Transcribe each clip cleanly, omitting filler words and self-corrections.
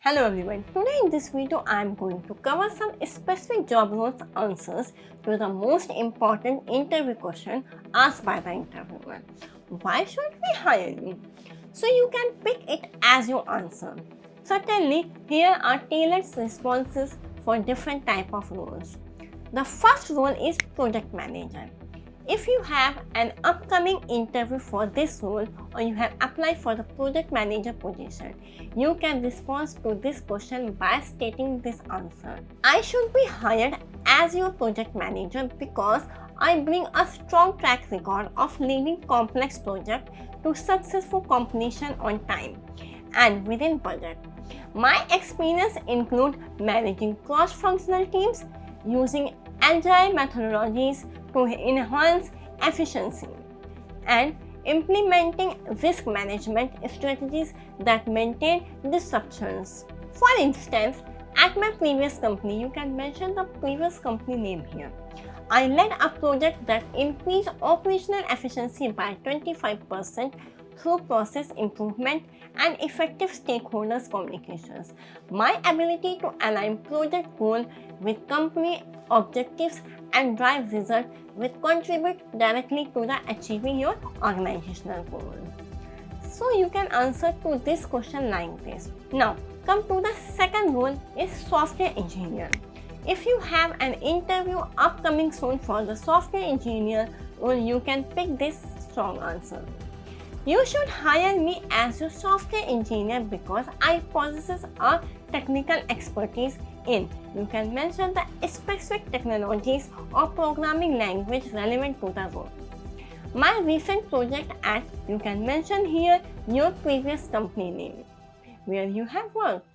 Hello everyone, today in this video I am going to cover some specific job roles answers to the most important interview question asked by the interviewer. Why should we hire you? So you can pick it as your answer. Certainly, here are tailored responses for different type of roles. The first role is project manager. If you have an upcoming interview for this role or you have applied for the project manager position, you can respond to this question by stating this answer. I should be hired as your project manager because I bring a strong track record of leading complex projects to successful completion on time and within budget. My experience include managing cross-functional teams, using agile methodologies to enhance efficiency, and implementing risk management strategies that maintain disruptions. For instance, at my previous company, you can mention the previous company name here. I led a project that increased operational efficiency by 25% through process improvement and effective stakeholders communications. My ability to align project goal with company objectives and drive results will contribute directly to the achieving your organizational goal. So you can answer to this question like this. Now come to the second role is software engineer. If you have an interview upcoming soon for the software engineer role, you can pick this strong answer. You should hire me as your software engineer because I possess a technical expertise in. You can mention the specific technologies or programming language relevant to the role. My recent project at, you can mention here your previous company name, where you have worked,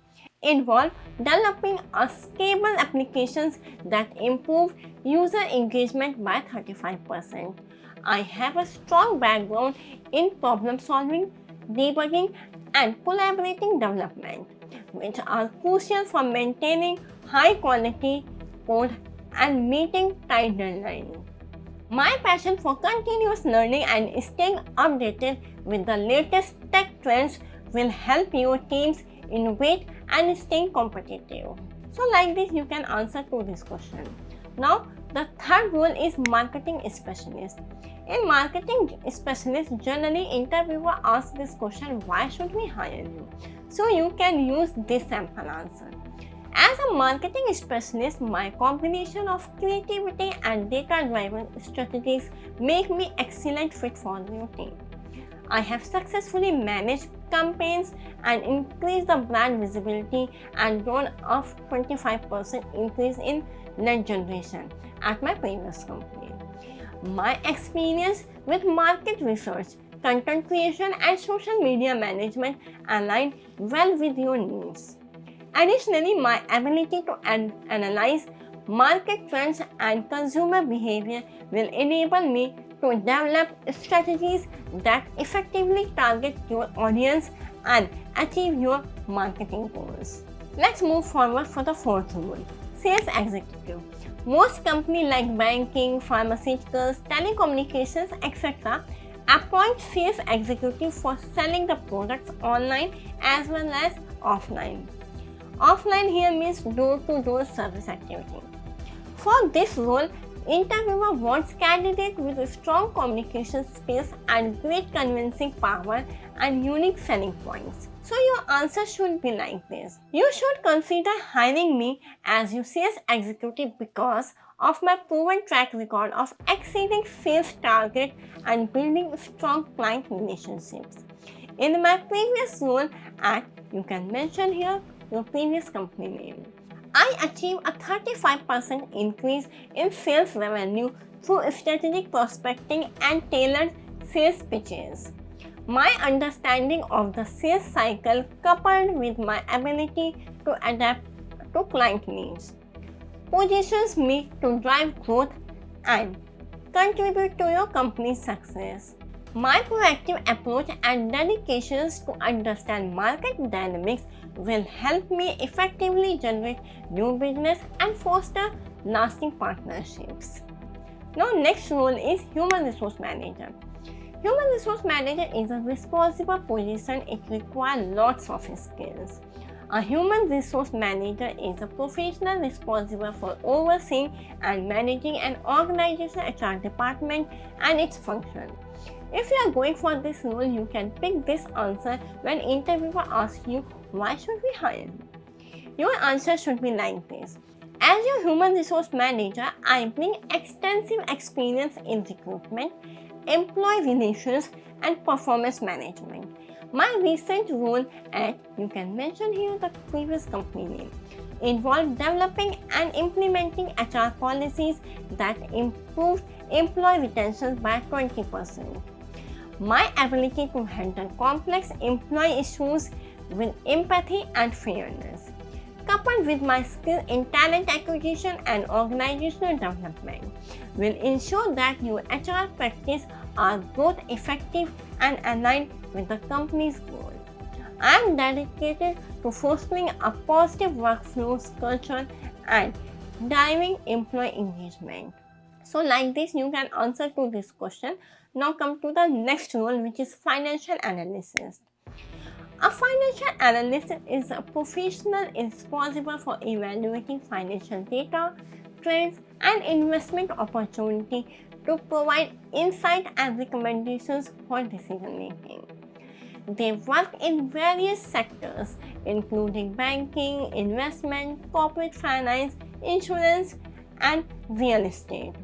involve developing a scalable applications that improve user engagement by 35%. I have a strong background in problem solving, debugging, and collaborating development, which are crucial for maintaining high quality code and meeting tight deadlines. My passion for continuous learning and staying updated with the latest tech trends will help your teams innovate and stay competitive. So like this you can answer to this question. Now the third role is marketing specialist. In marketing specialist, generally interviewer asks this question, why should we hire you? So you can use this sample answer. As a marketing specialist, my combination of creativity and data-driven strategies make me excellent fit for your team. I have successfully managed campaigns and increased the brand visibility and drawn a 25% increase in lead generation at my previous company. My experience with market research, content creation, and social media management align well with your needs. Additionally, my ability to analyze market trends and consumer behavior will enable me to develop strategies that effectively target your audience and achieve your marketing goals. Let's move forward for the fourth role, sales executive. Most companies like banking, pharmaceuticals, telecommunications, etc. appoint sales executive for selling the products online as well as offline. Offline here means door-to-door service activity. For this role, interviewer wants candidates with strong communication skills and great convincing power and unique selling points. So your answer should be like this. You should consider hiring me as your sales executive because of my proven track record of exceeding sales target and building strong client relationships. In my previous role at, you can mention here your previous company name, I achieved a 35% increase in sales revenue through strategic prospecting and tailored sales pitches. My understanding of the sales cycle coupled with my ability to adapt to client needs positions me to drive growth and contribute to your company's success. My proactive approach and dedications to understand market dynamics will help me effectively generate new business and foster lasting partnerships. Now next role is human resource manager. Human resource manager is a responsible position. It requires lots of skills. A human resource manager is a professional responsible for overseeing and managing an organization's HR department and its function. If you are going for this role, you can pick this answer when interviewer asks you, why should we hire you? Your answer should be like this. As your human resource manager, I bring extensive experience in recruitment, employee relations, and performance management. My recent role at, you can mention here the previous company name, involved developing and implementing HR policies that improved employee retention by 20%. My ability to handle complex employee issues with empathy and fairness, coupled with my skill in talent acquisition and organizational development, will ensure that your HR practices are both effective and aligned with the company's goal. I am dedicated to fostering a positive workflows culture and driving employee engagement. So like this, you can answer to this question. Now come to the next role, which is financial analysis. A financial analyst is a professional responsible for evaluating financial data, trends, and investment opportunity to provide insight and recommendations for decision making. They work in various sectors, including banking, investment, corporate finance, insurance, and real estate.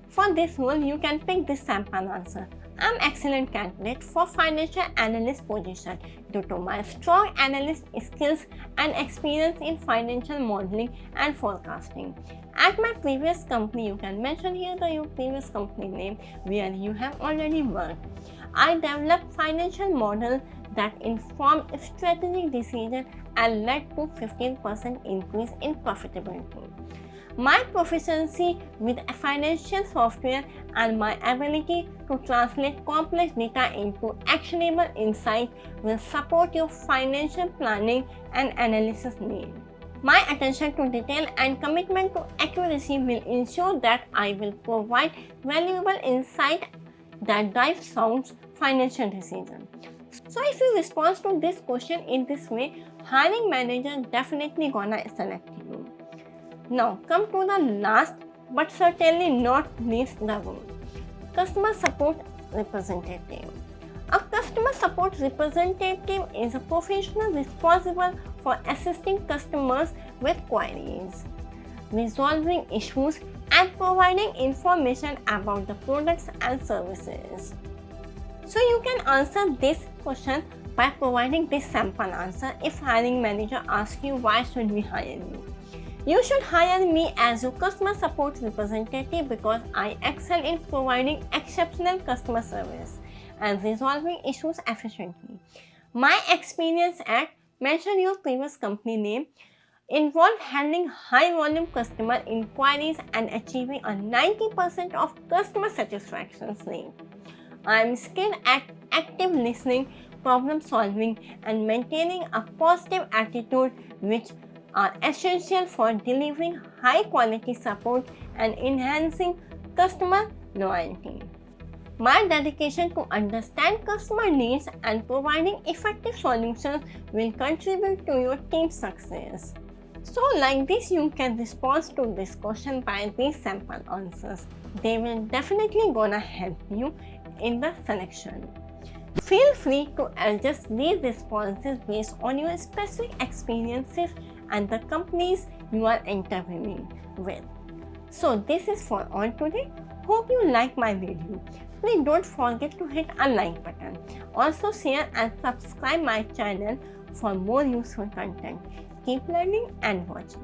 For this role, you can pick this sample answer. I'm excellent candidate for financial analyst position due to my strong analyst skills and experience in financial modeling and forecasting. At my previous company, you can mention here your previous company name where you have already worked. I developed financial models that inform strategic decisions and led to 15% increase in profitability. My proficiency with financial software and my ability to translate complex data into actionable insight will support your financial planning and analysis needs. My attention to detail and commitment to accuracy will ensure that I will provide valuable insight that drives sound financial decisions. So if you respond to this question in this way, hiring manager definitely gonna select you. Now come to the last but certainly not least the role, customer support representative. A customer support representative is a professional responsible for assisting customers with queries, resolving issues, and providing information about the products and services. So you can answer this question by providing this sample answer if hiring manager asks you why should we hire you. You should hire me as your customer support representative because I excel in providing exceptional customer service and resolving issues efficiently. My experience at, mention your previous company name, involved handling high volume customer inquiries and achieving a 90% of customer satisfaction rate. I am skilled at active listening, problem solving, and maintaining a positive attitude, which are essential for delivering high quality support and enhancing customer loyalty. My dedication to understand customer needs and providing effective solutions will contribute to your team's success. So like this, you can respond to this question by these sample answers. They will definitely gonna help you in the selection. Feel free to adjust these responses based on your specific experiences and the companies you are interviewing with. So this is for all today. Hope you like my video. Please don't forget to hit a like button. Also share and subscribe my channel for more useful content. Keep learning and watching.